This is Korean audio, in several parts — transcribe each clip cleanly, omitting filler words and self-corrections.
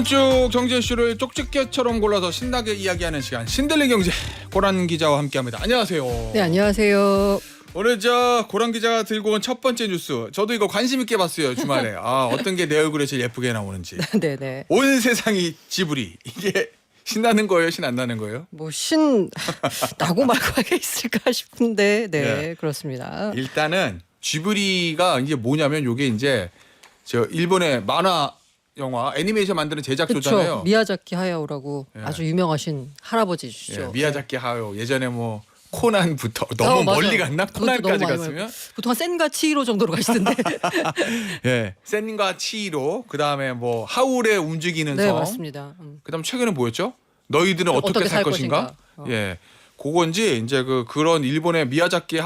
이번 주 경제 이슈를 쪽집게처럼 골라서 신나게 이야기하는 시간 신들린 경제 고란 기자와 함께합니다. 안녕하세요. 네, 안녕하세요. 오늘 저 고란 기자가 들고 온 첫 번째 뉴스. 저도 이거 관심 있게 봤어요 주말에. 어떤 게 내 얼굴에 제일 예쁘게 나오는지. 네네. 온 세상이 지브리. 이게 신나는 거예요, 신 안 나는 거예요? 뭐 신 나고 말고 하게 있을까 싶은데, 네, 네. 그렇습니다. 일단은 지브리가 이제 뭐냐면 요게 이제 저 일본의 만화 영화 애니메이션 만드는 제작소잖아요. 그렇죠. 미야자키 하야오라고 예. 아주 유명하신 할아버지시죠. 예, 미야자키 하요. 예전에 뭐 코난부터 너무 맞아. 멀리 갔나? 그것도 코난까지 너무 많이 갔으면 보통 한 센과 치히로 정도로 가시던데. 예, 센과 치히로 그다음에 뭐 하울의 움직이는 네, 성. 맞습니다. 그다음 최근에 뭐였죠? 너희들은 어떻게 살 것인가? 예. 그건지 이제 그런 일본의 미야자키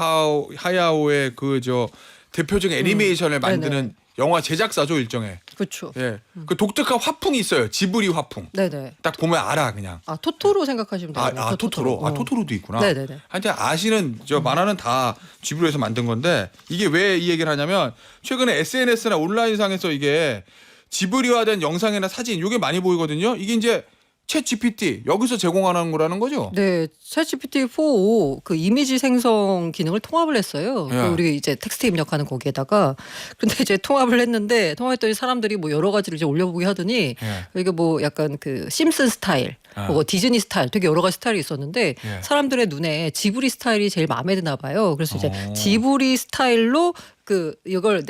하야오의 그 저 대표적인 애니메이션을 만드는 네네. 영화 제작사죠, 일종의. 그렇죠. 예. 그 독특한 화풍이 있어요. 지브리 화풍. 네네. 딱 보면 알아, 그냥. 아, 토토로 생각하시면 돼요. 토토로. 토토로도 있구나. 네네네. 한테 아시는 저 만화는 다 지브리에서 만든 건데 이게 왜 이 얘기를 하냐면 최근에 SNS나 온라인상에서 이게 지브리화된 영상이나 사진 이게 많이 보이거든요. 이게 이제 챗 GPT 여기서 제공하는 거라는 거죠. 네, 챗GPT-4 그 이미지 생성 기능을 통합을 했어요. 예. 그 우리 이제 텍스트 입력하는 거기에다가 근데 이제 통합을 했는데 통합했더니 사람들이 뭐 여러 가지를 이제 올려보기 하더니 예. 이게 뭐 약간 그 심슨 스타일, 뭐 디즈니 스타일, 되게 여러 가지 스타일이 있었는데 예. 사람들의 눈에 지브리 스타일이 제일 마음에 드나 봐요. 그래서 이제 오. 지브리 스타일로 그 이걸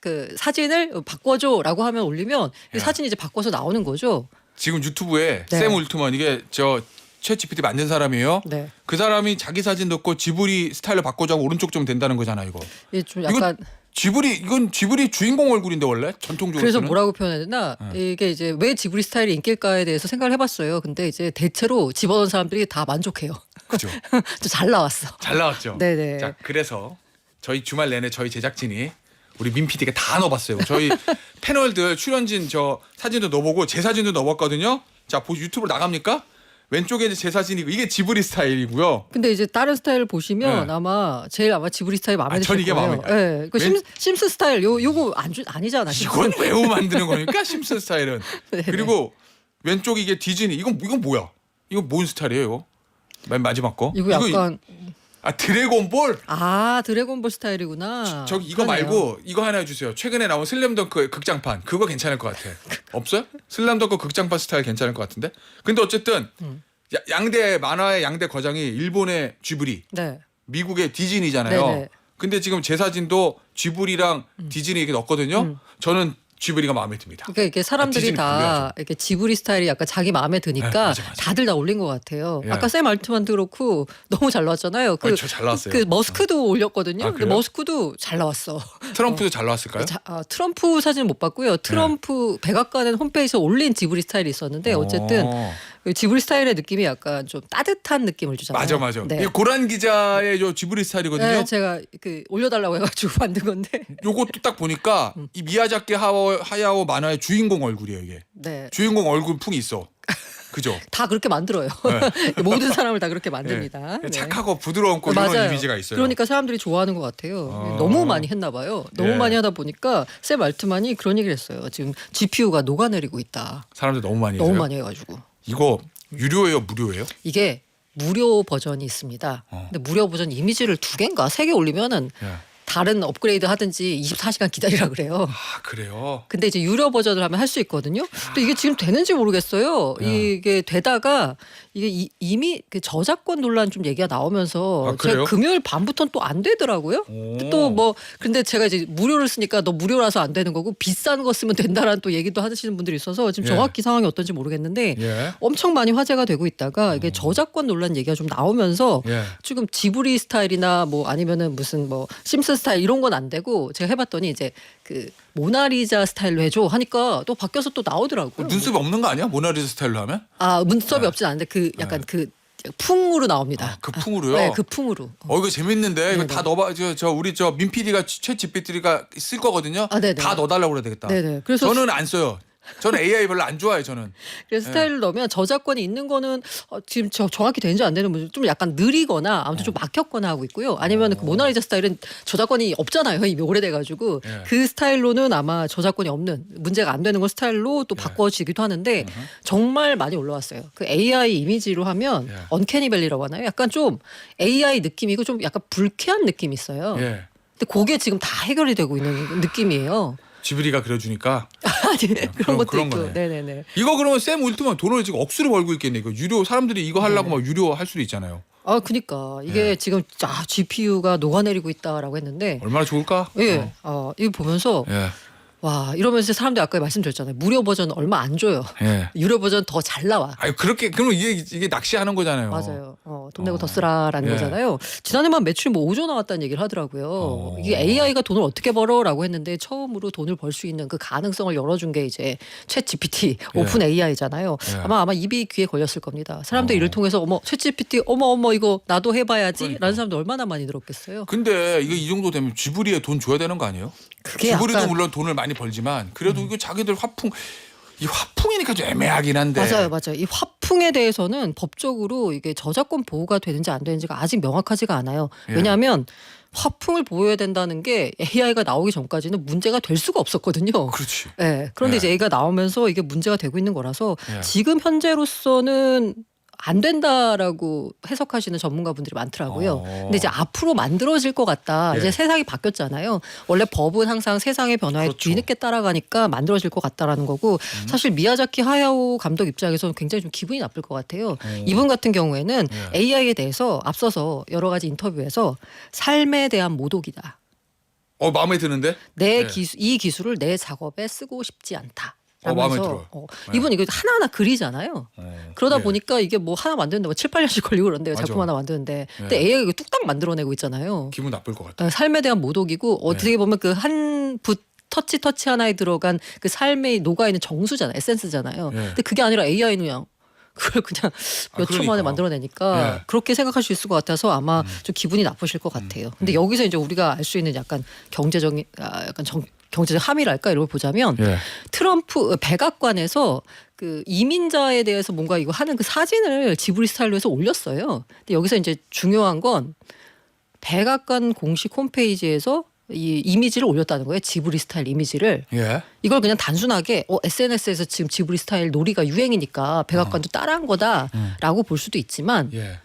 그 사진을 바꿔줘라고 하면 올리면 이 예. 사진이 이제 바꿔서 나오는 거죠. 지금 유튜브에 네. 샘 울트먼 이게 저 챗 GPT 만든 사람이에요. 네, 그 사람이 자기 사진 넣고 지브리 스타일로 바꿔자고 오른쪽 좀 된다는 거잖아 이거. 이게 좀 약간 이건 지브리 주인공 얼굴인데 원래 전통적으로. 그래서 쓰는? 뭐라고 표현해야 되나? 이게 이제 왜 지브리 스타일이 인기일까에 대해서 생각을 해봤어요. 근데 이제 대체로 집어넣은 사람들이 다 만족해요. 그죠. 좀 잘 나왔어. 잘 나왔죠. 네네. 자, 그래서 저희 주말 내내 저희 제작진이 우리 민 PD가 다 넣어봤어요. 저희 패널들 출연진 저 사진도 넣어보고 제 사진도 넣어봤거든요. 자, 유튜브로 나갑니까? 왼쪽에 이제 제 사진이고 이게 지브리 스타일이고요. 근데 이제 다른 스타일 보시면 네. 아마 제일 지브리 스타일 마음에 드실 전 거예요. 이게 마음에 네. 그 심스 스타일 요거 아니잖아. 이건 외우 만드는 거니까 심슨 스타일은. 네네. 그리고 왼쪽 이게 디즈니. 이건 뭐야? 이건 뭔 스타일이에요? 이거? 맨 마지막 거. 이거 약간 드래곤볼. 드래곤볼 스타일이구나. 저기 이거 그러네요. 말고 이거 하나 해주세요. 최근에 나온 슬램덩크 극장판 그거 괜찮을 것 같아. 없어요? 슬램덩크 극장판 스타일 괜찮을 것 같은데. 근데 어쨌든 양대 만화의 양대 거장이 일본의 지브리, 네. 미국의 디즈니잖아요. 네네. 근데 지금 제 사진도 지브리랑 디즈니 이렇게 넣었거든요. 저는 지브리가 마음에 듭니다. 그러니까 이게 사람들이 디즈니 다 불려야죠. 이렇게 지브리 스타일이 약간 자기 마음에 드니까 네, 맞아. 다들 다 올린 것 같아요. 예. 아까 샘 알트만도 그렇고 너무 잘 나왔잖아요. 저 잘 나왔어요. 그 머스크도 올렸거든요. 근데 그래요? 머스크도 잘 나왔어. 트럼프도 잘 나왔을까요? 트럼프 사진 못 봤고요. 트럼프 백악관의 홈페이지에 올린 지브리 스타일이 있었는데 어쨌든 그 지브리 스타일의 느낌이 약간 좀 따뜻한 느낌을 주잖아요. 맞아. 네. 이 고란 기자의 요 지브리 스타일이거든요. 네, 제가 그 올려달라고 해가지고 만든 건데. 요것도 딱 보니까 이 미야자키 하야오 만화의 주인공 얼굴이에요 이게. 네. 주인공 얼굴 풍이 있어. 그죠? 다 그렇게 만들어요. 모든 사람을 다 그렇게 만듭니다. 네. 착하고 부드러운 거 맞아요. 이런 이미지가 있어요. 그러니까 사람들이 좋아하는 것 같아요. 너무 많이 했나 봐요. 너무 예. 많이 하다 보니까 샘 알트만이 그런 얘기를 했어요. 지금 GPU가 녹아내리고 있다. 사람들 너무 많이 너무 해서요. 많이 해가지고. 이거 유료예요, 무료예요? 이게 무료 버전이 있습니다. 근데 무료 버전 이미지를 2개인가 3개 올리면은 예. 다른 업그레이드 하든지 24시간 기다리라 그래요. 아 그래요? 근데 이제 유료 버전을 하면 할 수 있거든요. 근데 이게 지금 되는지 모르겠어요. 이게 되다가 이게 이미 그 저작권 논란 좀 얘기가 나오면서 그래요? 제가 금요일 밤부터는 또 안 되더라고요. 또 뭐 근데 제가 이제 무료를 쓰니까 너 무료라서 안 되는 거고 비싼 거 쓰면 된다라는 또 얘기도 하시는 분들이 있어서 지금 예. 정확히 상황이 어떤지 모르겠는데 예. 엄청 많이 화제가 되고 있다가 이게 저작권 논란 얘기가 좀 나오면서 예. 지금 지브리 스타일이나 뭐 아니면은 무슨 뭐 심슨 스타일 이런 건 안 되고 제가 해봤더니 이제 그 모나리자 스타일로 해줘 하니까 또 바뀌어서 또 나오더라고요. 눈썹이 없는 거 아니야? 모나리자 스타일로 하면? 눈썹이 없진 않은데 그 약간 그 풍으로 나옵니다. 그 풍으로요? 네, 그 풍으로. 이거 재밌는데 이거 네네. 다 넣어봐. 우리 민 PD가 챗 GPT가 쓸 거거든요. 네네. 다 넣어달라고 그래야 되겠다. 네네. 그래서 저는 안 써요. 저는 AI 별로 안 좋아해요. 저는. 그래서 스타일을 넣으면 저작권이 있는 거는 지금 정확히 되는지 안 되는 분 좀 약간 느리거나 아무튼 좀 막혔거나 하고 있고요. 아니면 그 모나리자 스타일은 저작권이 없잖아요. 이미 오래돼가지고 예. 그 스타일로는 아마 저작권이 없는 문제가 안 되는 걸 스타일로 또 바꿔지기도 하는데 정말 많이 올라왔어요. 그 AI 이미지로 하면 예. 언캐니밸리라고 하나요? 약간 좀 AI 느낌이고 좀 약간 불쾌한 느낌이 있어요. 예. 근데 그게 지금 다 해결이 되고 있는 느낌이에요. 지브리가 그려주니까 아니, 그런 것도 그런 있고. 거네. 네네네. 이거 그러면 샘 울트만 돈을 지금 억수로 벌고 있겠네. 이거 유료 사람들이 이거 하려고 막 유료 할 수도 있잖아요. 아, 그니까 이게 지금 GPU가 녹아내리고 있다라고 했는데, 얼마나 좋을까? 예, 이거 보면서 예. 와 이러면서 사람들이 아까 말씀드렸잖아요. 무료 버전 얼마 안 줘요. 예. 유료 버전 더 잘 나와. 아니 그렇게 그러면 이게 낚시하는 거잖아요. 맞아요. 돈 내고 더 쓰라라는 예. 거잖아요. 지난해만 매출이 뭐 5조 나왔다는 얘기를 하더라고요. 이게 AI가 돈을 어떻게 벌어라고 했는데 처음으로 돈을 벌 수 있는 그 가능성을 열어준 게 이제 챗 GPT 오픈 AI잖아요. 예. 아마 입이 귀에 걸렸을 겁니다. 사람들이 이를 통해서 어머 챗 GPT 어머 이거 나도 해봐야지라는 그러니까. 사람들 얼마나 많이 들었겠어요. 근데 이거 이 정도 되면 지브리에 돈 줘야 되는 거 아니에요? 그게 지브리도 약간 물론 돈을 많이 벌지만 그래도 이거 자기들 이 화풍이니까 좀 애매하긴 한데. 맞아요. 이 화풍에 대해서는 법적으로 이게 저작권 보호가 되는지 안 되는지가 아직 명확하지가 않아요. 예. 왜냐하면 화풍을 보호해야 된다는 게 AI가 나오기 전까지는 문제가 될 수가 없었거든요. 그렇지. 네. 그런데 예. 이제 AI가 나오면서 이게 문제가 되고 있는 거라서 예. 지금 현재로서는 안 된다라고 해석하시는 전문가분들이 많더라고요. 근데 이제 앞으로 만들어질 것 같다. 예. 이제 세상이 바뀌었잖아요. 원래 법은 항상 세상의 변화에 그렇죠. 뒤늦게 따라가니까 만들어질 것 같다라는 거고 사실 미야자키 하야오 감독 입장에서는 굉장히 좀 기분이 나쁠 것 같아요. 이분 같은 경우에는 예. AI에 대해서 앞서서 여러 가지 인터뷰에서 삶에 대한 모독이다. 마음에 드는데? 내 예. 이 기술을 내 작업에 쓰고 싶지 않다. 마음에 라면서, 들어요. 네. 이분 이거 하나하나 그리잖아요. 그러다 예. 보니까 이게 뭐 하나 만드는데 뭐 7, 8년씩 걸리고 그런데요. 맞아. 작품 하나 만드는데. 근데 예. AI가 이거 뚝딱 만들어내고 있잖아요. 기분 나쁠 것 같아. 삶에 대한 모독이고 어떻게 보면 그 한 붓 터치 하나에 들어간 그 삶에 녹아있는 정수잖아요. 에센스잖아요. 예. 근데 그게 아니라 AI는 그냥 그걸 그냥 몇 초 만에 그러니까. 만들어내니까 예. 그렇게 생각할 수 있을 것 같아서 아마 좀 기분이 나쁘실 것 같아요. 근데 여기서 이제 우리가 알 수 있는 약간 경제적인 경제적 함의랄까 이런 걸 보자면 예. 트럼프 백악관에서 그 이민자에 대해서 뭔가 이거 하는 그 사진을 지브리 스타일로 해서 올렸어요. 근데 여기서 이제 중요한 건 백악관 공식 홈페이지에서 이 이미지를 올렸다는 거예요. 지브리 스타일 이미지를. 예. 이걸 그냥 단순하게 SNS에서 지금 지브리 스타일 놀이가 유행이니까 백악관도 따라한 거다라고 볼 수도 있지만 예.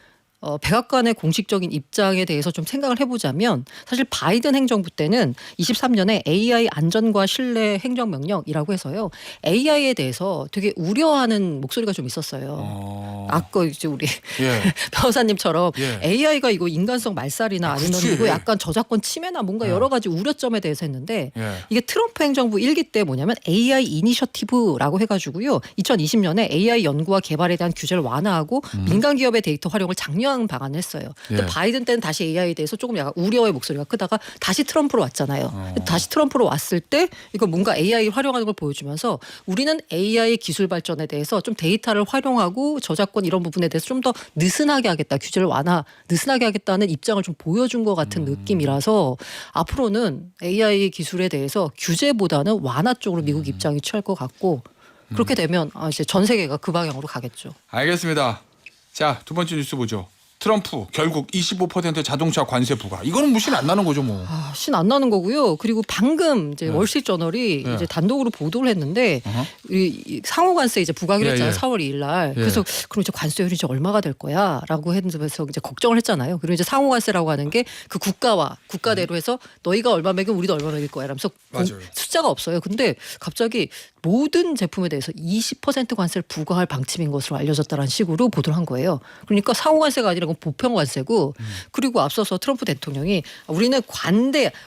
백악관의 공식적인 입장에 대해서 좀 생각을 해보자면 사실 바이든 행정부 때는 23년에 AI 안전과 신뢰 행정명령이라고 해서요. AI에 대해서 되게 우려하는 목소리가 좀 있었어요. 아까 이제 우리 예. 변호사님처럼 예. AI가 이거 인간성 말살이나 아니면 그치. 이거 약간 저작권 침해나 뭔가 여러 가지 우려점에 대해서 했는데 예. 이게 트럼프 행정부 1기 때 뭐냐면 AI 이니셔티브라고 해가지고요. 2020년에 AI 연구와 개발에 대한 규제를 완화하고 민간 기업의 데이터 활용을 장려하는 방안을 했어요. 근데 예. 바이든 때는 다시 AI에 대해서 조금 약간 우려의 목소리가 크다가 다시 트럼프로 왔잖아요. 다시 트럼프로 왔을 때 이거 뭔가 AI 활용하는 걸 보여주면서 우리는 AI 기술 발전에 대해서 좀 데이터를 활용하고 저작권 이런 부분에 대해서 좀 더 느슨하게 하겠다. 규제를 느슨하게 하겠다는 입장을 좀 보여준 것 같은 느낌이라서 앞으로는 AI 기술에 대해서 규제보다는 완화 쪽으로 미국 입장이 취할 것 같고 그렇게 되면 이제 전 세계가 그 방향으로 가겠죠. 알겠습니다. 자, 두 번째 뉴스 보죠. 트럼프 결국 25% 자동차 관세 부과. 이거는 무신 안 나는 거죠, 뭐. 신 안 나는 거고요. 그리고 방금 이제 월스트리트저널이 이제 단독으로 보도를 했는데 이 상호관세 이제 부과하기로 했잖아요. 4월 2일 날. 그래서 그럼 이제 관세율이 이제 얼마가 될 거야라고 했면서 이제 걱정을 했잖아요. 그리고 이제 상호관세라고 하는 게 그 국가와 국가대로 해서 너희가 얼마 매기면 우리도 얼마 매길 거야. 이러면서 맞아요. 숫자가 없어요. 근데 갑자기 모든 제품에 대해서 20% 관세를 부과할 방침인 것으로 알려졌다는 식으로 보도를 한 거예요. 그러니까 상호관세가 아니라 그건 보편관세고 그리고 앞서서 트럼프 대통령이 우리는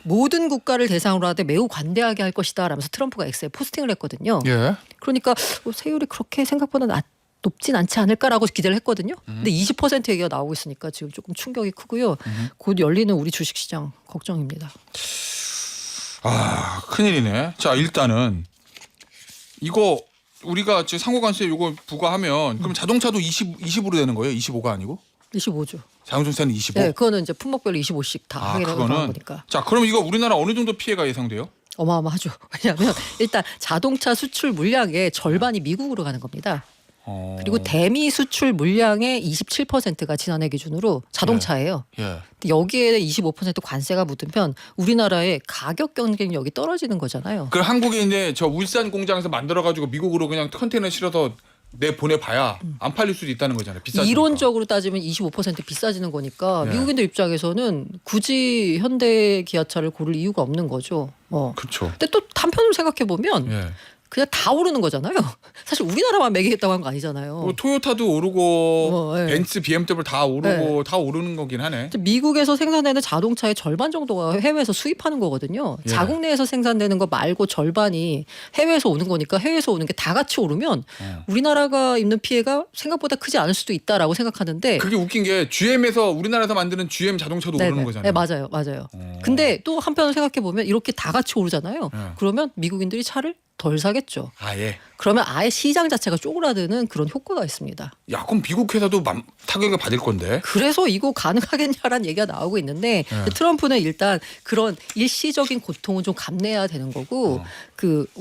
모든 국가를 대상으로 하되 매우 관대하게 할 것이다 라면서 트럼프가 X에 포스팅을 했거든요. 예. 그러니까 세율이 그렇게 생각보다 높진 않지 않을까라고 기대를 했거든요. 근데 20% 얘기가 나오고 있으니까 지금 조금 충격이 크고요. 곧 열리는 우리 주식시장 걱정입니다. 큰일이네. 자, 일단은 이거 우리가 지금 상호관세 이거 부과하면 그럼 자동차도 20으로 되는 거예요? 25가 아니고? 25조. 자동차는 25. 네, 그거는 이제 품목별로 25씩 다 하게 되는 거니까. 자, 그럼 이거 우리나라 어느 정도 피해가 예상돼요? 어마어마하죠. 왜냐하면 일단 자동차 수출 물량의 절반이 미국으로 가는 겁니다. 그리고 대미 수출 물량의 27%가 지난해 기준으로 자동차예요. 예. 여기에 25% 관세가 묻으면 우리나라의 가격 경쟁력이 떨어지는 거잖아요. 그 한국에 이제 저 울산 공장에서 만들어 가지고 미국으로 그냥 컨테이너 실어서 내 보내봐야 안 팔릴 수도 있다는 거잖아요. 비싸지니까. 이론적으로 따지면 25% 비싸지는 거니까 네. 미국인들 입장에서는 굳이 현대 기아차를 고를 이유가 없는 거죠. 그렇죠. 근데 또 한편으로 생각해 보면 예. 그냥 다 오르는 거잖아요. 사실 우리나라만 매기겠다고 한 거 아니잖아요. 뭐 토요타도 오르고 예. 벤츠, BMW 다 오르고 다 오르는 거긴 하네. 미국에서 생산되는 자동차의 절반 정도가 해외에서 수입하는 거거든요. 예. 자국 내에서 생산되는 거 말고 절반이 해외에서 오는 거니까 해외에서 오는 게 다 같이 오르면 우리나라가 입는 피해가 생각보다 크지 않을 수도 있다라고 생각하는데 그게 웃긴 게 GM에서 우리나라에서 만드는 GM 자동차도 오르는 거잖아요. 네, 맞아요. 맞아요. 근데 또 한편으로 생각해 보면 이렇게 다 같이 오르잖아요. 그러면 미국인들이 차를 덜 사겠죠. 아예. 그러면 아예 시장 자체가 쪼그라드는 그런 효과가 있습니다. 야, 그럼 미국 회사도 타격을 받을 건데. 그래서 이거 가능하겠냐라는 얘기가 나오고 있는데 트럼프는 일단 그런 일시적인 고통은 좀 감내해야 되는 거고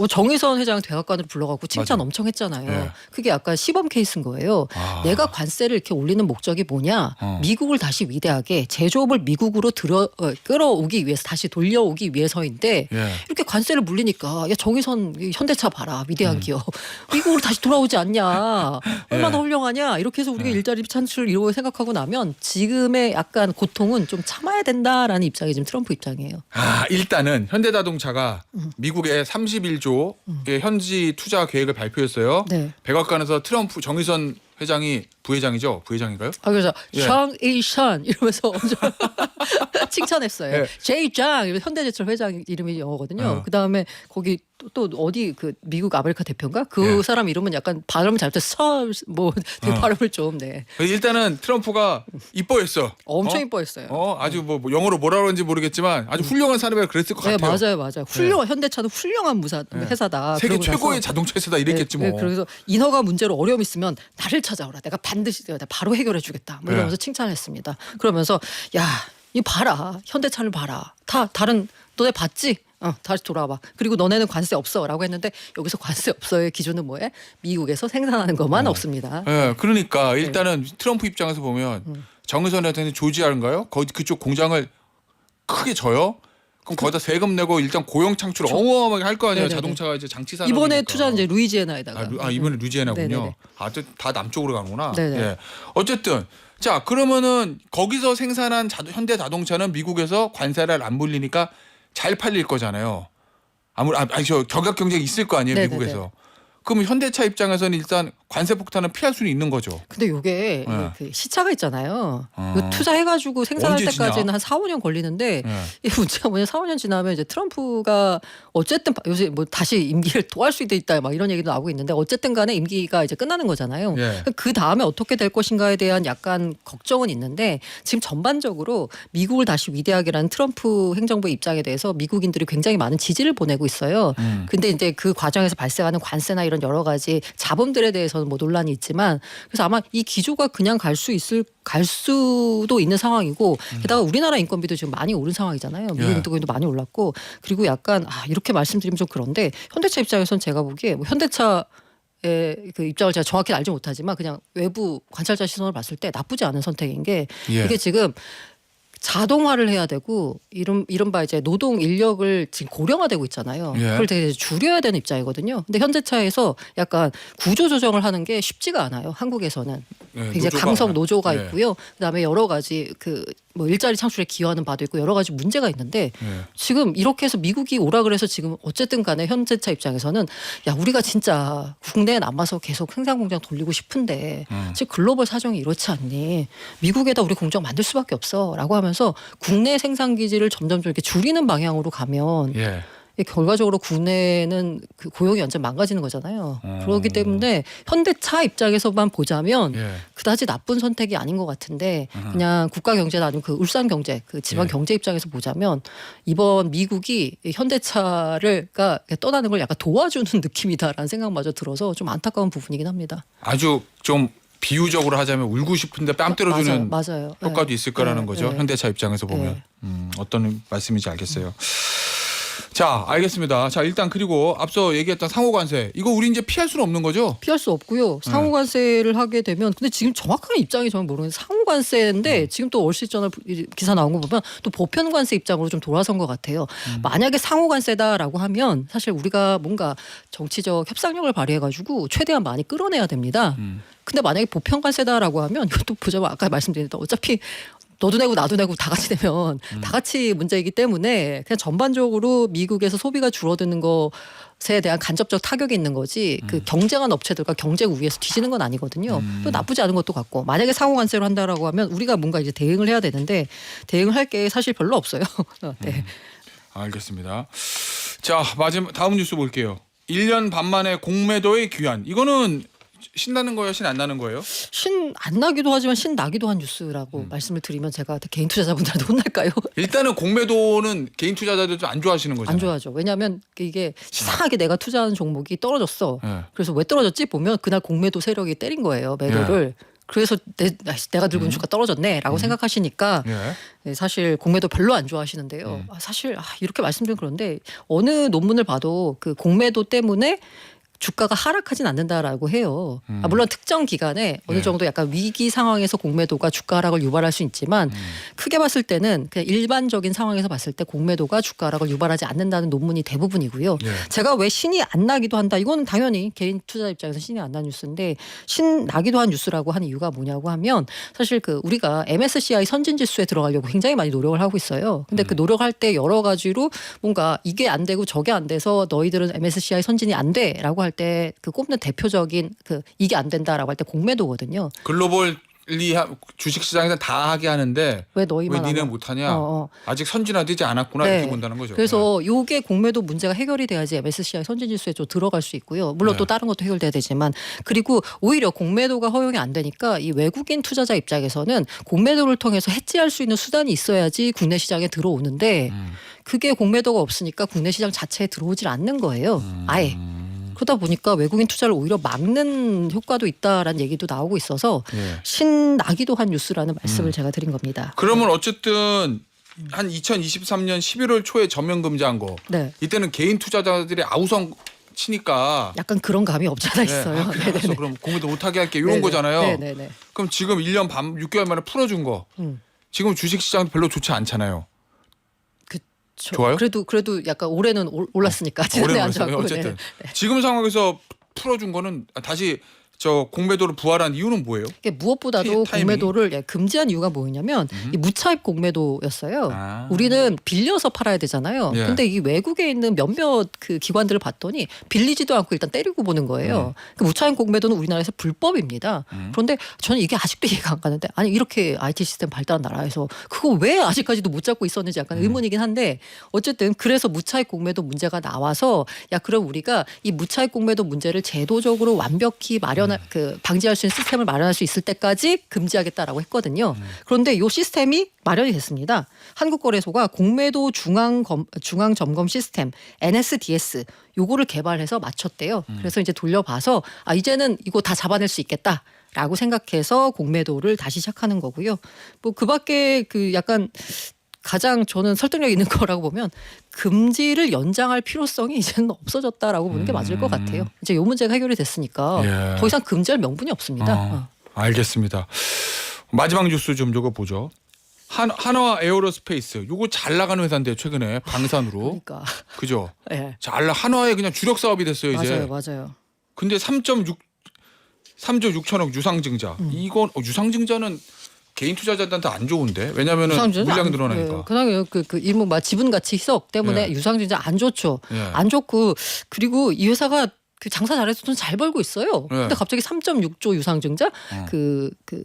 정의선 회장 대학관으로 불러갖고 칭찬 맞아. 엄청 했잖아요. 네. 그게 약간 시범 케이스인 거예요. 내가 관세를 이렇게 올리는 목적이 뭐냐? 미국을 다시 위대하게 제조업을 미국으로 끌어오기 위해서 다시 돌려오기 위해서인데 예. 이렇게 관세를 물리니까 야 정의선 현대차 봐라 위대한 기업 미국으로 다시 돌아오지 않냐 얼마나 예. 훌륭하냐 이렇게 해서 우리가 일자리 창출 이러고 생각하고 나면 지금의 약간 고통은 좀 참아야 된다라는 입장이 지금 트럼프 입장이에요. 일단은 현대자동차가 미국의 31조의 현지 투자 계획을 발표했어요. 네. 백악관에서 트럼프 정의선 회장이 부회장이죠? 부회장인가요? 그래서 예. 샹이션 이러면서 엄청 칭찬했어요. 예. 제이장 현대제철 회장 이름이 영어거든요. 그 다음에 거기 또 어디 그 미국 아메리카 대표인가 그 예. 사람 이름은 약간 발음을 잘못해서 뭐 되게 발음을 좀 네. 일단은 트럼프가 이뻐했어. 엄청 이뻐했어요. 아주 뭐 영어로 뭐라 그러는지 모르겠지만 아주 훌륭한 사람이라 그랬을 것 네, 같아요. 맞아요. 훌륭한 현대차는 훌륭한 회사다. 세계 그러고 나서 최고의 자동차 회사다 이랬겠지 뭐. 그래서 인허가 문제로 어려움 있으면 나를 찾아오라. 내가 반드시 내가 바로 해결해 주겠다. 뭐 이러면서 칭찬했습니다. 그러면서 야, 이 봐라. 현대차를 봐라. 다른 너네 봤지? 다시 돌아와. 그리고 너네는 관세 없어라고 했는데 여기서 관세 없어의 기준은 뭐예요? 미국에서 생산하는 것만 없습니다. 예, 그러니까 일단은 트럼프 입장에서 보면 정의선한테는 조지아인가요? 거기 그쪽 공장을 크게 져요. 그럼 거기다 세금 내고 일단 고용 창출을 어마어마하게 할 거 아니에요. 네네네. 자동차가 이제 장치 산업이니까. 이번에 투자는 이제 루이지애나에다가. 이번에 루지애나군요. 네네네. 다 남쪽으로 가는구나. 네네. 예. 어쨌든 자 그러면은 거기서 생산한 현대 자동차는 미국에서 관세를 안 물리니까 잘 팔릴 거잖아요. 저 경각 경쟁이 있을 거 아니에요, 네네네. 미국에서. 그럼 현대차 입장에서는 일단 관세 폭탄은 피할 수는 있는 거죠. 근데 이게 네. 그 시차가 있잖아요. 그 투자해가지고 생산할 언제 지나? 때까지는 한 4, 5년 걸리는데 네. 이 문제가 뭐냐 4, 5년 지나면 이제 트럼프가 어쨌든 요새 뭐 다시 임기를 또 할 수도 있다 막 이런 얘기도 나오고 있는데 어쨌든 간에 임기가 이제 끝나는 거잖아요. 예. 그 다음에 어떻게 될 것인가에 대한 약간 걱정은 있는데 지금 전반적으로 미국을 다시 위대하게라는 트럼프 행정부의 입장에 대해서 미국인들이 굉장히 많은 지지를 보내고 있어요. 근데 이제 그 과정에서 발생하는 관세나 이런 여러 가지 자본들에 대해서는 뭐 논란이 있지만 그래서 아마 이 기조가 그냥 갈 수도 있는 상황이고 게다가 우리나라 인건비도 지금 많이 오른 상황이잖아요. 미국 인건비도 많이 올랐고 그리고 약간 이렇게 말씀드리면 좀 그런데 현대차 입장에서는 제가 보기에 뭐 현대차 그 입장을 제가 정확히 알지 못하지만 그냥 외부 관찰자 시선을 봤을 때 나쁘지 않은 선택인 게 이게 지금 자동화를 해야 되고 이른바 이제 노동 인력을 지금 고령화되고 있잖아요. 그걸 되게 줄여야 되는 입장이거든요. 근데 현대차에서 약간 구조 조정을 하는 게 쉽지가 않아요. 한국에서는 굉장히 강성 노조가 있고요. 그다음에 여러 가지 뭐 일자리 창출에 기여하는 바도 있고 여러 가지 문제가 있는데 지금 이렇게 해서 미국이 오라 그래서 지금 어쨌든 간에 현대차 입장에서는 야 우리가 진짜 국내에 남아서 계속 생산 공장 돌리고 싶은데 지금 글로벌 사정이 이렇지 않니 미국에다 우리 공장 만들 수밖에 없어라고 하면서 국내 생산 기지를 점점 이렇게 줄이는 방향으로 가면 결과적으로 국내는 그 고용이 완전 망가지는 거잖아요. 그렇기 때문에 현대차 입장에서만 보자면 그다지 나쁜 선택이 아닌 것 같은데 그냥 국가 경제나 아니면 그 울산 경제, 그 지방 경제 입장에서 보자면 이번 미국이 현대차를 떠나는 걸 약간 도와주는 느낌이다라는 생각마저 들어서 좀 안타까운 부분이긴 합니다. 아주 좀 비유적으로 하자면 울고 싶은데 뺨 때려주는 맞아요. 효과도 있을 거라는 네, 거죠. 네. 현대차 입장에서 보면 네. 어떤 말씀인지 알겠어요. 자, 알겠습니다. 자, 일단 그리고 앞서 얘기했던 상호관세 이거 우리 이제 피할 수는 없는 거죠? 피할 수 없고요. 상호관세를 하게 되면 근데 지금 정확한 입장이 저는 모르는데 상호관세인데 지금 또 얼시저널 기사 나온 거 보면 또 보편관세 입장으로 좀 돌아선 것 같아요. 만약에 상호관세다라고 하면 사실 우리가 뭔가 정치적 협상력을 발휘해가지고 최대한 많이 끌어내야 됩니다. 근데 만약에 보편관세다라고 하면 이것도 보자면 아까 말씀드렸던 어차피 너도 내고 나도 내고 다 같이 내면 다 같이 문제이기 때문에 그냥 전반적으로 미국에서 소비가 줄어드는 것에 대한 간접적 타격이 있는 거지 그 경쟁한 업체들과 경쟁 우위에서 뒤지는 건 아니거든요. 또 나쁘지 않은 것도 같고 만약에 상호관세로 한다라고 하면 우리가 뭔가 이제 대응을 해야 되는데 대응을 할 게 사실 별로 없어요. 네. 알겠습니다. 자, 마지막 다음 뉴스 볼게요. 1년 반 만에 공매도의 귀환. 이거는 신나는 거예요? 신 안 나는 거예요? 신 안 나기도 하지만 신 나기도 한 뉴스라고 말씀을 드리면 제가 개인 투자자분들한테 혼날까요? 일단은 공매도는 개인 투자자들 좀 안 좋아하시는 거잖아요. 안 좋아하죠. 왜냐하면 이게 이상하게 내가 투자하는 종목이 떨어졌어. 네. 그래서 왜 떨어졌지 보면 그날 공매도 세력이 때린 거예요. 매도를. 그래서 내가 들고 있는 주가 떨어졌네라고 생각하시니까 예. 네, 사실 공매도 별로 안 좋아하시는데요. 사실 이렇게 말씀드리면 그런데 어느 논문을 봐도 그 공매도 때문에 주가가 하락하진 않는다라고 해요. 물론 특정 기간에 어느 네. 정도 약간 위기 상황에서 공매도가 주가 하락을 유발할 수 있지만 크게 봤을 때는 그냥 일반적인 상황에서 봤을 때 공매도가 주가 하락을 유발하지 않는다는 논문이 대부분이고요. 네. 제가 왜 신이 안 나기도 한다. 이거는 당연히 개인 투자 입장에서 신이 안 나는 뉴스인데 신 나기도 한 뉴스라고 하는 이유가 뭐냐고 하면 사실 그 우리가 MSCI 선진 지수에 들어가려고 굉장히 많이 노력을 하고 있어요. 근데 그 노력할 때 여러 가지로 뭔가 이게 안 되고 저게 안 돼서 너희들은 MSCI 선진이 안 돼라고 할 때 그 꼽는 대표적인 그 이게 안 된다라고 할 때 공매도거든요. 글로벌리 주식 시장에서 다 하게 하는데 왜 너희만 왜 니네 안 못하냐? 어. 아직 선진화되지 않았구나 네. 이렇게 본다는 거죠. 그래서 요게 공매도 문제가 해결이 돼야지 MSCI 선진지수에 좀 들어갈 수 있고요. 물론 네. 또 다른 것도 해결돼야 되지만 그리고 오히려 공매도가 허용이 안 되니까 이 외국인 투자자 입장에서는 공매도를 통해서 해지할 수 있는 수단이 있어야지 국내 시장에 들어오는데 그게 공매도가 없으니까 국내 시장 자체에 들어오질 않는 거예요. 아예. 그러다 보니까 외국인 투자를 오히려 막는 효과도 있다라는 얘기도 나오고 있어서 예. 신나기도 한 뉴스라는 말씀을 제가 드린 겁니다. 그러면 어쨌든 한 2023년 11월 초에 전면 금지한 거. 네. 이때는 개인 투자자들이 아우성 치니까 약간 그런 감이 없지 않아 있어요. 네. 알았어. 그럼 공매도 못하게 할게 이런 네네. 거잖아요. 네네네. 그럼 지금 1년 반 6개월 만에 풀어준 거. 지금 주식시장 별로 좋지 않잖아요. 좋아요? 그래도 약간 올해는 올랐으니까 지난해 안 좋았고. 어쨌든 네. 지금 상황에서 풀어준 거는 다시 저 공매도를 부활한 이유는 뭐예요? 이게 무엇보다도 타이밍이? 공매도를 금지한 이유가 뭐였냐면 이 무차입 공매도였어요. 아. 우리는 빌려서 팔아야 되잖아요. 예. 근데 이 외국에 있는 몇몇 그 기관들을 봤더니 빌리지도 않고 일단 때리고 보는 거예요. 그 무차입 공매도는 우리나라에서 불법입니다. 그런데 저는 이게 아직도 이해가 안 가는데 아니 이렇게 IT 시스템 발달한 나라에서 그거 왜 아직까지도 못 잡고 있었는지 약간 의문이긴 한데 어쨌든 그래서 무차입 공매도 문제가 나와서 야 그럼 우리가 이 무차입 공매도 문제를 제도적으로 완벽히 방지할 수 있는 시스템을 마련할 수 있을 때까지 금지하겠다라고 했거든요. 그런데 이 시스템이 마련이 됐습니다. 한국거래소가 공매도 중앙 점검 시스템 NSDS 요거를 개발해서 맞췄대요. 그래서 이제 돌려봐서 이제는 이거 다 잡아낼 수 있겠다. 라고 생각해서 공매도를 다시 시작하는 거고요. 뭐 그밖에 그 약간 가장 저는 설득력 있는 거라고 보면 금지를 연장할 필요성이 이제는 없어졌다라고 보는 게 맞을 것 같아요. 이제 이 문제가 해결이 됐으니까 예. 더 이상 금지할 명분이 없습니다. 알겠습니다. 마지막 뉴스 좀 저거 보죠. 한화 에어로스페이스 요거 잘 나가는 회사인데 최근에 방산으로 그러니까 그죠? 네. 한화의 그냥 주력 사업이 됐어요 이제. 맞아요. 근데 3조 6천억 유상증자. 이건 유상증자는 개인 투자자들한테 안 좋은데 왜냐하면은 물량이 늘어나니까. 그다음에 그 일목 지분 가치 희석 때문에 예. 유상증자 안 좋죠. 예. 안 좋고 그리고 이 회사가 그 장사 잘해서 돈 잘 벌고 있어요. 네. 근데 갑자기 3.6조 유상증자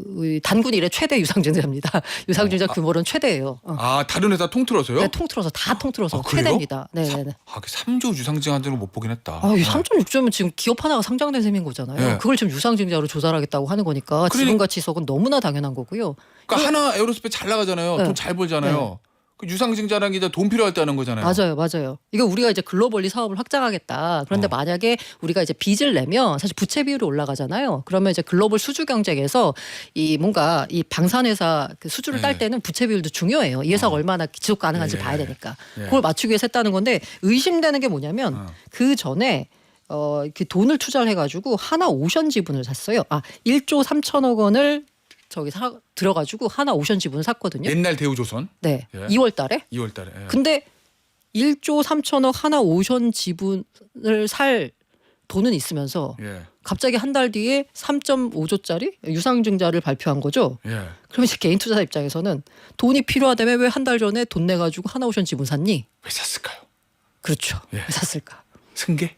우리 단군 이래 최대 유상증자입니다. 유상증자 규모는 최대예요. 다른 회사 통틀어서요? 네, 통틀어서 다 통틀어서 그래요? 최대입니다. 네. 그 3조 유상증자는 못 보긴 했다. 이 3.6조면 지금 기업 하나가 상장된 셈인 거잖아요. 네. 그걸 지금 유상증자로 조달하겠다고 하는 거니까 지분 가치 희석은 너무나 당연한 거고요. 그러니까 하나 에어로스페이스 잘 나가잖아요. 네. 돈 잘 벌잖아요. 그 유상증자라는 게 이제 돈 필요할 때 하는 거잖아요. 맞아요. 이거 우리가 이제 글로벌리 사업을 확장하겠다. 그런데 만약에 우리가 이제 빚을 내면 사실 부채 비율이 올라가잖아요. 그러면 이제 글로벌 수주 경쟁에서 이 뭔가 이 방산회사 그 수주를 네. 딸 때는 부채 비율도 중요해요. 이 회사가 얼마나 지속 가능한지 봐야 되니까. 예. 그걸 맞추기 위해서 했다는 건데 의심되는 게 뭐냐면 그 전에 그 돈을 투자를 해가지고 하나 오션 지분을 샀어요. 1조 3천억 원을 들어가지고 하나 오션 지분을 샀거든요. 옛날 대우조선. 네, 예. 2월 달에. 2월 달에. 예. 근데 1조 3천억 하나 오션 지분을 살 돈은 있으면서 예. 갑자기 한 달 뒤에 3.5조짜리 유상증자를 발표한 거죠. 예. 그럼 이제 개인 투자자 입장에서는 돈이 필요하다며 왜 한 달 전에 돈 내가지고 하나 오션 지분 샀니? 왜 샀을까요? 그렇죠. 예. 왜 샀을까? 승계?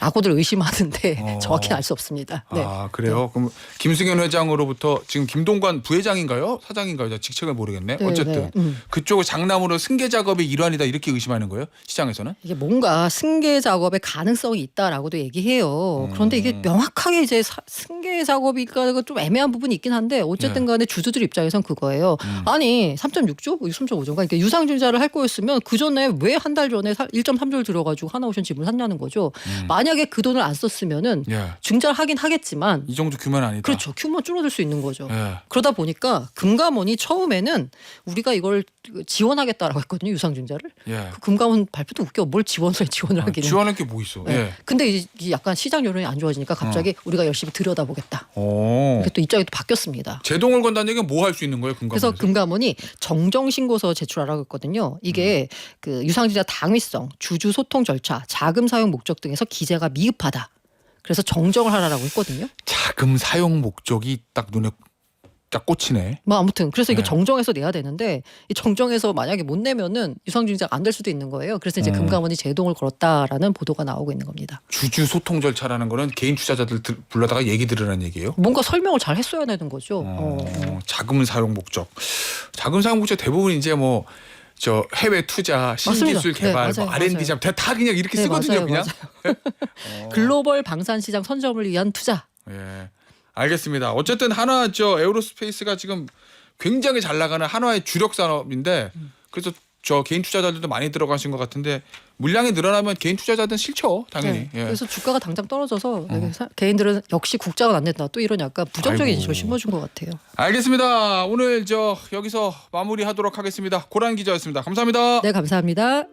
라고들 의심하는데 정확히는 알 수 없습니다. 네. 그래요? 그럼 김승현 회장으로부터 지금 김동관 부회장인가요? 사장인가요? 직책을 모르겠네. 네, 어쨌든 네. 그쪽을 장남으로 승계 작업의 일환이다 이렇게 의심하는 거예요? 시장에서는? 이게 뭔가 승계 작업의 가능성이 있다라고도 얘기해요. 그런데 이게 명확하게 이제 승계 작업이가 좀 애매한 부분이 있긴 한데 어쨌든 간에 주주들 입장에선 그거예요. 아니 3.6조? 3.5조인가? 그러니까 유상증자를 할 거였으면 그 전에 왜 한 달 전에 1.3조를 들어가지고 하나오션 지분을 샀냐는 거죠. 만약에 그 돈을 안 썼으면은 예. 증자를 하긴 하겠지만 이 정도 규모는 아니다. 그렇죠. 규모 줄어들 수 있는 거죠. 예. 그러다 보니까 금감원이 처음에는 우리가 이걸 지원하겠다라고 했거든요. 유상증자를. 예. 그 금감원 발표도 웃겨. 뭘 지원을 하기는. 지원할 게 뭐 있어? 네. 예. 근데 이게 약간 시장 여론이 안 좋아지니까 갑자기 우리가 열심히 들여다보겠다. 오. 이렇게 또 입장이 또 바뀌었습니다. 제동을 건다는 얘기는 뭐 할 수 있는 거예요? 금감원에서? 그래서 금감원이 정정 신고서 제출하라고 했거든요. 이게 그 유상증자 당위성, 주주 소통 절차, 자금 사용 목적 등에서 기재가 미흡하다. 그래서 정정을 하라고 했거든요. 자금 사용 목적이 딱 눈에 딱 꽂히네. 뭐 아무튼 그래서 이거 네. 정정해서 내야 되는데 이 정정해서 만약에 못 내면은 유상증자가 안 될 수도 있는 거예요. 그래서 이제 금감원이 제동을 걸었다라는 보도가 나오고 있는 겁니다. 주주 소통 절차라는 거는 개인 투자자들 불러다가 얘기 들으라는 얘기예요? 뭔가 설명을 잘 했어야 되는 거죠. 자금 사용 목적. 자금 사용 목적 대부분 이제 뭐 저 해외 투자, 신기술 맞습니다. 개발, 네, 뭐 맞아요. R&D 잡 다 그냥 이렇게 네, 쓰거든요, 맞아요, 그냥. 글로벌 방산 시장 선점을 위한 투자. 예. 알겠습니다. 어쨌든 한화 저 에어로스페이스가 지금 굉장히 잘 나가는 한화의 주력 산업인데 그래서 저 개인 투자자들도 많이 들어가신 것 같은데 물량이 늘어나면 개인 투자자들은 싫죠, 당연히. 네. 예. 그래서 주가가 당장 떨어져서 개인들은 역시 국장은 안 된다. 또 이런 약간 부정적인 아이고. 인식을 심어준 것 같아요. 알겠습니다. 오늘 저 여기서 마무리하도록 하겠습니다. 고란 기자였습니다. 감사합니다. 네, 감사합니다.